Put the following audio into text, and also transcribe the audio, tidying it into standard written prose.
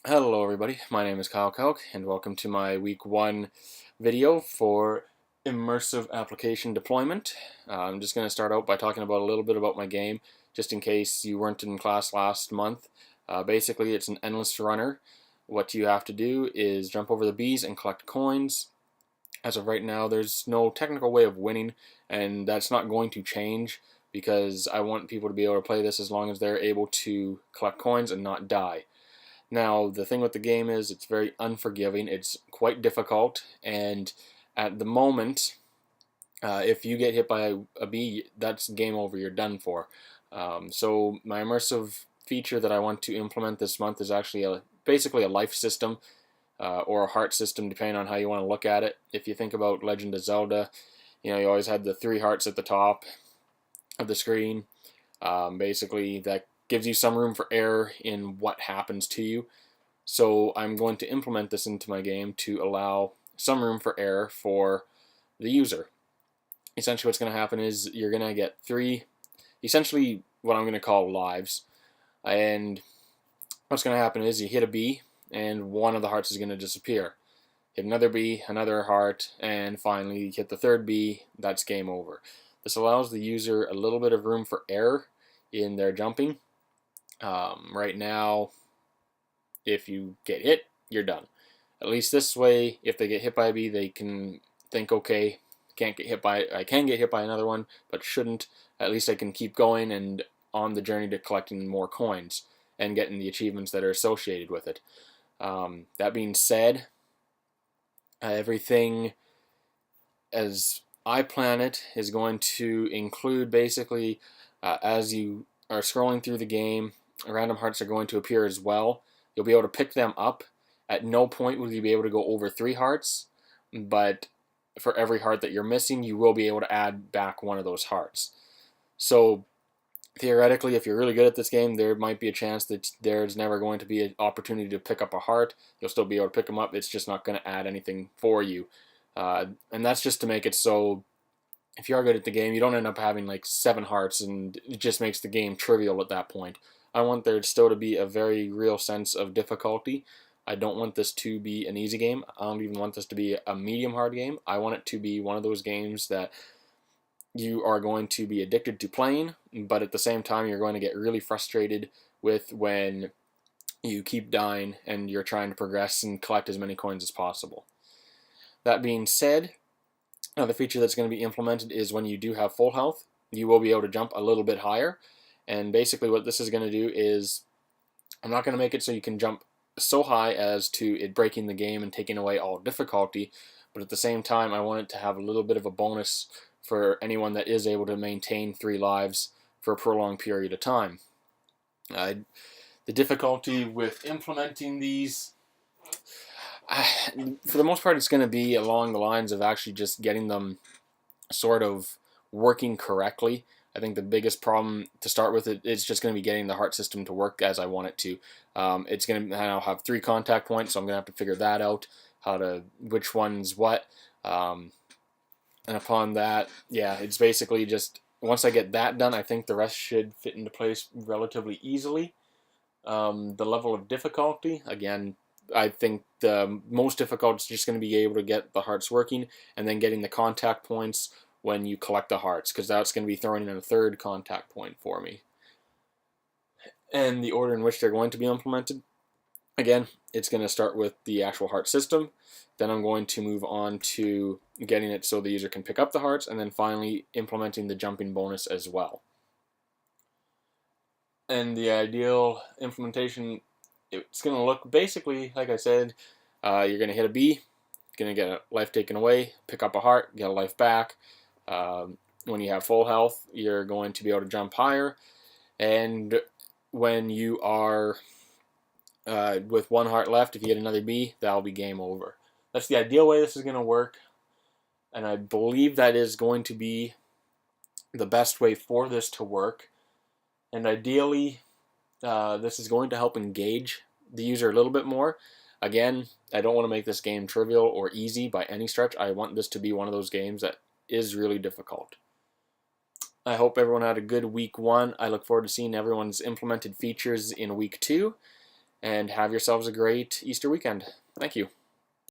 Hello everybody, my name is Kyle Kalk and welcome to my week 1 video for immersive application deployment. I'm just going to start out by talking about a little bit about my game, just in case you weren't in class last month. Basically it's an endless runner. What you have to do is jump over the bees and collect coins. As of right now there's no technical way of winning, and that's not going to change because I want people to be able to play this as long as they're able to collect coins and not die. Now, the thing with the game is it's very unforgiving. It's quite difficult, and at the moment, if you get hit by a bee, that's game over. You're done for. So my immersive feature that I want to implement this month is actually basically a life system or a heart system, depending on how you want to look at it. If you think about Legend of Zelda, you always had the 3 hearts at the top of the screen. Basically, that gives you some room for error in what happens to you. So I'm going to implement this into my game to allow some room for error for the user. Essentially what's going to happen is you're going to get 3, essentially what I'm going to call lives. And what's going to happen is you hit a bee and one of the hearts is going to disappear. Hit another bee, another heart, and finally you hit the 3rd bee, that's game over. This allows the user a little bit of room for error in their jumping. Right now, if you get hit, you're done. At least this way, if they get hit by a bee, they can think, okay, I can get hit by another one, but shouldn't. At least I can keep going and on the journey to collecting more coins and getting the achievements that are associated with it. That being said, everything as I plan it is going to include basically as you are scrolling through the game, random hearts are going to appear as well. You'll be able to pick them up. At no point will you be able to go over 3 hearts, but for every heart that you're missing, you will be able to add back one of those hearts. So theoretically, if you're really good at this game, there might be a chance that there's never going to be an opportunity to pick up a heart. You'll still be able to pick them up. It's just not going to add anything for you. And that's just to make it so if you are good at the game, you don't end up having like 7 hearts, and it just makes the game trivial at that point. I want there still to be a very real sense of difficulty. I don't want this to be an easy game. I don't even want this to be a medium hard game. I want it to be one of those games that you are going to be addicted to playing, but at the same time you're going to get really frustrated with when you keep dying and you're trying to progress and collect as many coins as possible. That being said, the feature that's going to be implemented is when you do have full health, you will be able to jump a little bit higher. And basically what this is going to do is, I'm not going to make it so you can jump so high as to it breaking the game and taking away all difficulty, but at the same time I want it to have a little bit of a bonus for anyone that is able to maintain 3 lives for a prolonged period of time. The difficulty with implementing these, for the most part, it's going to be along the lines of actually just getting them sort of working correctly. I think the biggest problem to start with is just going to be getting the heart system to work as I want it to. It's going to now have 3 contact points, so I'm going to have to figure that out, which one's what. And upon that, yeah, it's basically just, once I get that done, I think the rest should fit into place relatively easily. The level of difficulty, again, I think the most difficult is just going to be able to get the hearts working and then getting the contact points when you collect the hearts, because that's going to be throwing in a 3rd contact point for me. And the order in which they're going to be implemented, again, it's going to start with the actual heart system. Then I'm going to move on to getting it so the user can pick up the hearts, and then finally implementing the jumping bonus as well. And the ideal implementation, it's going to look basically like I said. You're going to hit a bee, going to get a life taken away, pick up a heart, get a life back. When you have full health, you're going to be able to jump higher, and when you are with 1 heart left, if you get another bee, that'll be game over. That's the ideal way this is going to work, and I believe that is going to be the best way for this to work. And ideally, this is going to help engage the user a little bit more. Again, I don't want to make this game trivial or easy by any stretch. I want this to be one of those games that is really difficult. I hope everyone had a good week 1. I look forward to seeing everyone's implemented features in week 2. and have yourselves a great Easter weekend. Thank you.